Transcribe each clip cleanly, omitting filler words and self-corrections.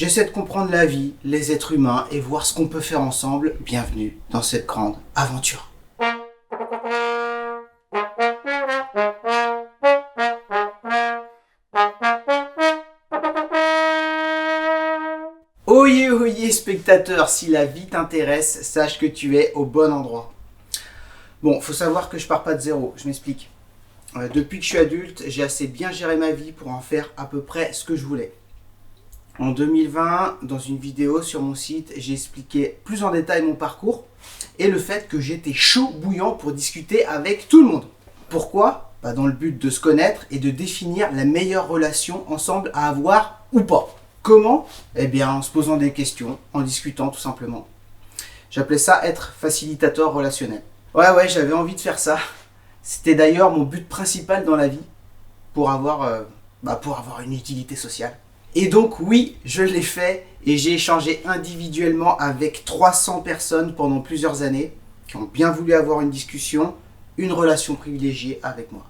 J'essaie de comprendre la vie, les êtres humains et voir ce qu'on peut faire ensemble. Bienvenue dans cette grande aventure. Oyez spectateur, si la vie t'intéresse, sache que tu es au bon endroit. Bon, faut savoir que je pars pas de zéro, je m'explique. Depuis que je suis adulte, j'ai assez bien géré ma vie pour en faire à peu près ce que je voulais. En 2020, dans une vidéo sur mon site, j'ai expliqué plus en détail mon parcours et le fait que j'étais chaud bouillant pour discuter avec tout le monde. Pourquoi ? Dans le but de se connaître et de définir la meilleure relation ensemble à avoir ou pas. Comment ? En se posant des questions, en discutant tout simplement. J'appelais ça être facilitateur relationnel. Ouais, j'avais envie de faire ça. C'était d'ailleurs mon but principal dans la vie pour avoir une utilité sociale. Et donc oui, je l'ai fait et j'ai échangé individuellement avec 300 personnes pendant plusieurs années qui ont bien voulu avoir une discussion, une relation privilégiée avec moi.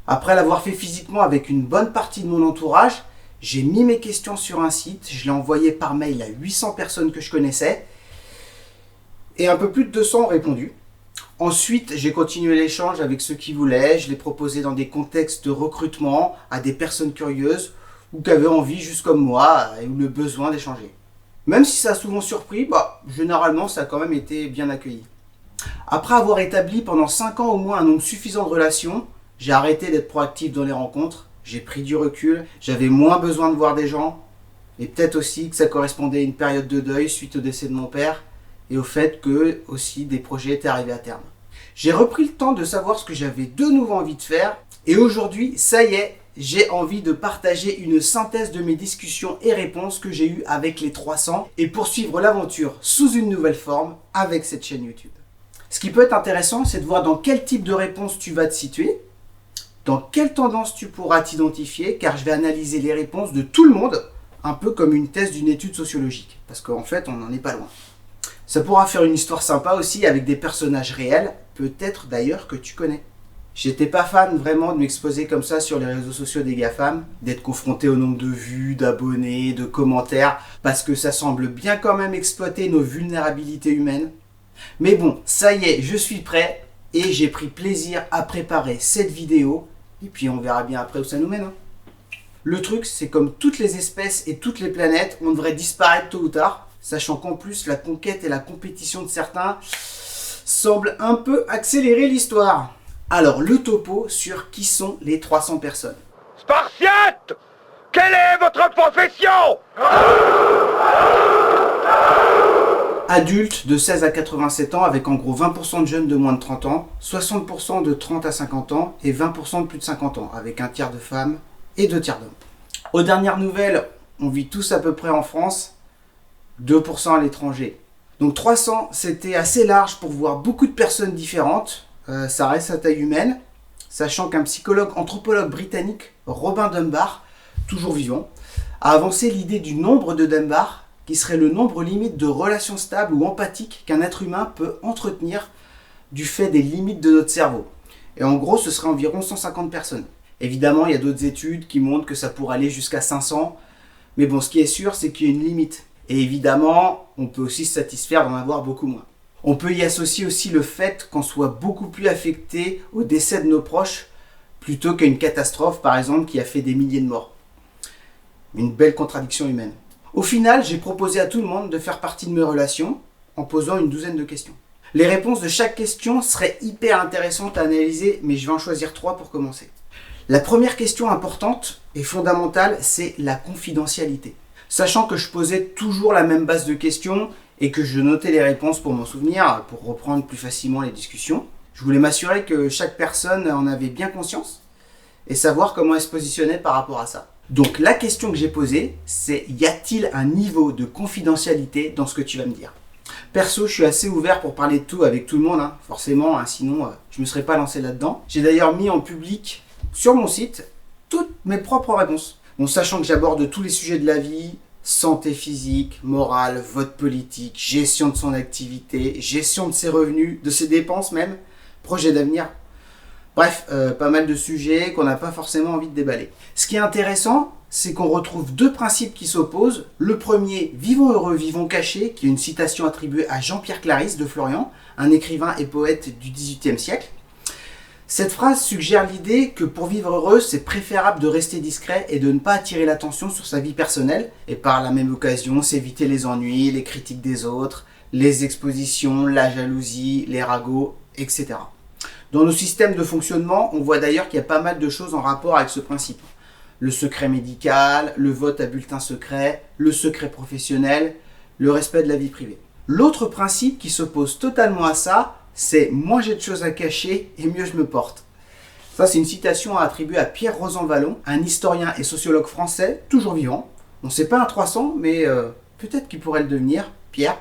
Après l'avoir fait physiquement avec une bonne partie de mon entourage, j'ai mis mes questions sur un site, je l'ai envoyé par mail à 800 personnes que je connaissais et un peu plus de 200 ont répondu. Ensuite, j'ai continué l'échange avec ceux qui voulaient, je l'ai proposé dans des contextes de recrutement à des personnes curieuses ou qui avaient envie, juste comme moi, ou le besoin d'échanger. Même si ça a souvent surpris, généralement ça a quand même été bien accueilli. Après avoir établi pendant 5 ans au moins un nombre suffisant de relations, j'ai arrêté d'être proactif dans les rencontres, j'ai pris du recul, j'avais moins besoin de voir des gens, et peut-être aussi que ça correspondait à une période de deuil suite au décès de mon père, et au fait que aussi des projets étaient arrivés à terme. J'ai repris le temps de savoir ce que j'avais de nouveau envie de faire, et aujourd'hui, ça y est, j'ai envie de partager une synthèse de mes discussions et réponses que j'ai eues avec les 300 et poursuivre l'aventure sous une nouvelle forme avec cette chaîne YouTube. Ce qui peut être intéressant, c'est de voir dans quel type de réponse tu vas te situer, dans quelle tendance tu pourras t'identifier, car je vais analyser les réponses de tout le monde, un peu comme une thèse d'une étude sociologique, parce qu'en fait, on n'en est pas loin. Ça pourra faire une histoire sympa aussi avec des personnages réels, peut-être d'ailleurs que tu connais. J'étais pas fan vraiment de m'exposer comme ça sur les réseaux sociaux des GAFAM, d'être confronté au nombre de vues, d'abonnés, de commentaires, parce que ça semble bien quand même exploiter nos vulnérabilités humaines. Mais bon, ça y est, je suis prêt et j'ai pris plaisir à préparer cette vidéo, et puis on verra bien après où ça nous mène. Le truc, c'est comme toutes les espèces et toutes les planètes, on devrait disparaître tôt ou tard, sachant qu'en plus la conquête et la compétition de certains semblent un peu accélérer l'histoire. Alors, le topo sur qui sont les 300 personnes. Spartiate! Quelle est votre profession? Adultes de 16 à 87 ans avec en gros 20% de jeunes de moins de 30 ans, 60% de 30 à 50 ans et 20% de plus de 50 ans, avec un tiers de femmes et 2 tiers d'hommes. Aux dernières nouvelles, on vit tous à peu près en France, 2% à l'étranger. Donc 300, c'était assez large pour voir beaucoup de personnes différentes. Ça reste à taille humaine, sachant qu'un anthropologue britannique, Robin Dunbar, toujours vivant, a avancé l'idée du nombre de Dunbar, qui serait le nombre limite de relations stables ou empathiques qu'un être humain peut entretenir du fait des limites de notre cerveau. Et en gros, ce serait environ 150 personnes. Évidemment, il y a d'autres études qui montrent que ça pourrait aller jusqu'à 500, mais bon, ce qui est sûr, c'est qu'il y a une limite. Et évidemment, on peut aussi se satisfaire d'en avoir beaucoup moins. On peut y associer aussi le fait qu'on soit beaucoup plus affecté au décès de nos proches plutôt qu'à une catastrophe, par exemple, qui a fait des milliers de morts. Une belle contradiction humaine. Au final, j'ai proposé à tout le monde de faire partie de mes relations en posant une douzaine de questions. Les réponses de chaque question seraient hyper intéressantes à analyser, mais je vais en choisir 3 pour commencer. La première question importante et fondamentale, c'est la confidentialité. Sachant que je posais toujours la même base de questions, et que je notais les réponses pour m'en souvenir, pour reprendre plus facilement les discussions. Je voulais m'assurer que chaque personne en avait bien conscience et savoir comment elle se positionnait par rapport à ça. Donc la question que j'ai posée, c'est y a-t-il un niveau de confidentialité dans ce que tu vas me dire ? Perso, je suis assez ouvert pour parler de tout avec tout le monde, forcément, sinon je ne me serais pas lancé là-dedans. J'ai d'ailleurs mis en public sur mon site toutes mes propres réponses. Bon, sachant que j'aborde tous les sujets de la vie, santé physique, morale, vote politique, gestion de son activité, gestion de ses revenus, de ses dépenses même, projet d'avenir. Bref, pas mal de sujets qu'on n'a pas forcément envie de déballer. Ce qui est intéressant, c'est qu'on retrouve deux principes qui s'opposent. Le premier, vivons heureux, vivons cachés, qui est une citation attribuée à Jean-Pierre Clarisse de Florian, un écrivain et poète du XVIIIe siècle. Cette phrase suggère l'idée que pour vivre heureux, c'est préférable de rester discret et de ne pas attirer l'attention sur sa vie personnelle, et par la même occasion s'éviter les ennuis, les critiques des autres, les expositions, la jalousie, les ragots, etc. Dans nos systèmes de fonctionnement, on voit d'ailleurs qu'il y a pas mal de choses en rapport avec ce principe. Le secret médical, le vote à bulletin secret, le secret professionnel, le respect de la vie privée. L'autre principe qui s'oppose totalement à ça, c'est « moins j'ai de choses à cacher et mieux je me porte ». Ça, c'est une citation attribuée à Pierre Rosanvallon, un historien et sociologue français, toujours vivant. On ne sait pas un 300, mais peut-être qu'il pourrait le devenir, Pierre.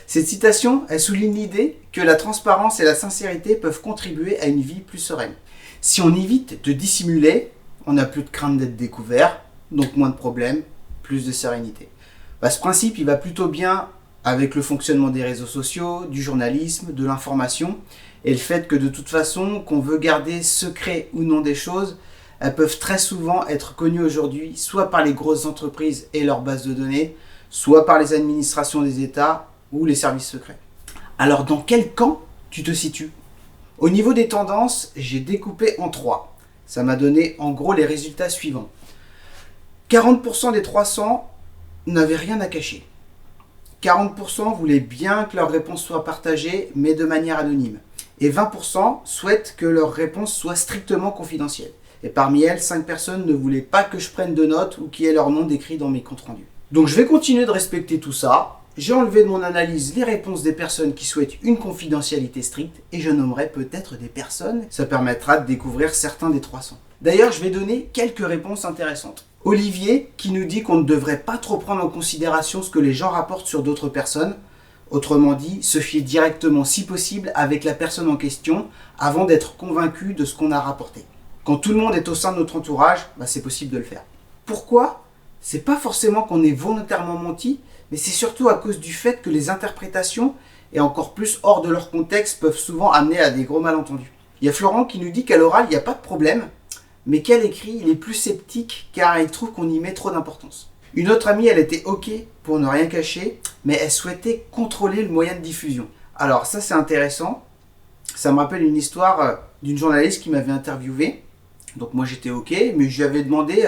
Cette citation, elle souligne l'idée que la transparence et la sincérité peuvent contribuer à une vie plus sereine. Si on évite de dissimuler, on n'a plus de crainte d'être découvert, donc moins de problèmes, plus de sérénité. Ce principe, il va plutôt bien avec le fonctionnement des réseaux sociaux, du journalisme, de l'information, et le fait que de toute façon, qu'on veut garder secret ou non des choses, elles peuvent très souvent être connues aujourd'hui, soit par les grosses entreprises et leurs bases de données, soit par les administrations des États ou les services secrets. Alors, dans quel camp tu te situes ? Au niveau des tendances, j'ai découpé en 3. Ça m'a donné en gros les résultats suivants. 40% des 300 n'avaient rien à cacher. 40% voulaient bien que leurs réponses soient partagées, mais de manière anonyme. Et 20% souhaitent que leurs réponses soient strictement confidentielles. Et parmi elles, 5 personnes ne voulaient pas que je prenne de notes ou qu'il y ait leur nom décrit dans mes comptes rendus. Donc je vais continuer de respecter tout ça. J'ai enlevé de mon analyse les réponses des personnes qui souhaitent une confidentialité stricte et je nommerai peut-être des personnes. Ça permettra de découvrir certains des 300. D'ailleurs, je vais donner quelques réponses intéressantes. Olivier qui nous dit qu'on ne devrait pas trop prendre en considération ce que les gens rapportent sur d'autres personnes. Autrement dit, se fier directement si possible avec la personne en question avant d'être convaincu de ce qu'on a rapporté. Quand tout le monde est au sein de notre entourage, c'est possible de le faire. Pourquoi ? C'est pas forcément qu'on ait volontairement menti, mais c'est surtout à cause du fait que les interprétations, et encore plus hors de leur contexte, peuvent souvent amener à des gros malentendus. Il y a Florent qui nous dit qu'à l'oral, il n'y a pas de problème, mais qu'à l'écrit, il est plus sceptique car il trouve qu'on y met trop d'importance. Une autre amie, elle était OK pour ne rien cacher, mais elle souhaitait contrôler le moyen de diffusion. Alors ça, c'est intéressant. Ça me rappelle une histoire d'une journaliste qui m'avait interviewé. Donc moi, j'étais OK, mais je lui avais demandé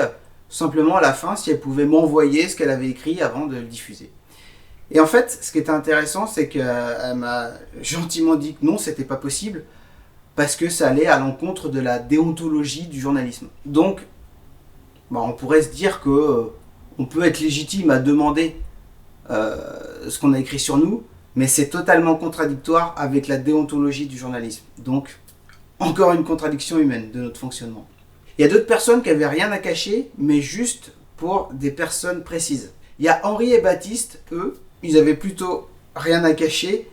simplement à la fin si elle pouvait m'envoyer ce qu'elle avait écrit avant de le diffuser. Et en fait, ce qui était intéressant, c'est qu'elle m'a gentiment dit que non, c'était pas possible, parce que ça allait à l'encontre de la déontologie du journalisme. Donc, on pourrait se dire que on peut être légitime à demander ce qu'on a écrit sur nous, mais c'est totalement contradictoire avec la déontologie du journalisme. Donc, encore une contradiction humaine de notre fonctionnement. Il y a d'autres personnes qui n'avaient rien à cacher, mais juste pour des personnes précises. Il y a Henri et Baptiste, eux, ils avaient plutôt rien à cacher,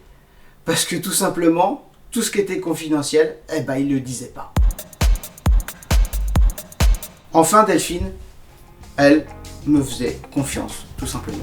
parce que tout simplement, tout ce qui était confidentiel, ils ne le disaient pas. Enfin, Delphine, elle me faisait confiance, tout simplement.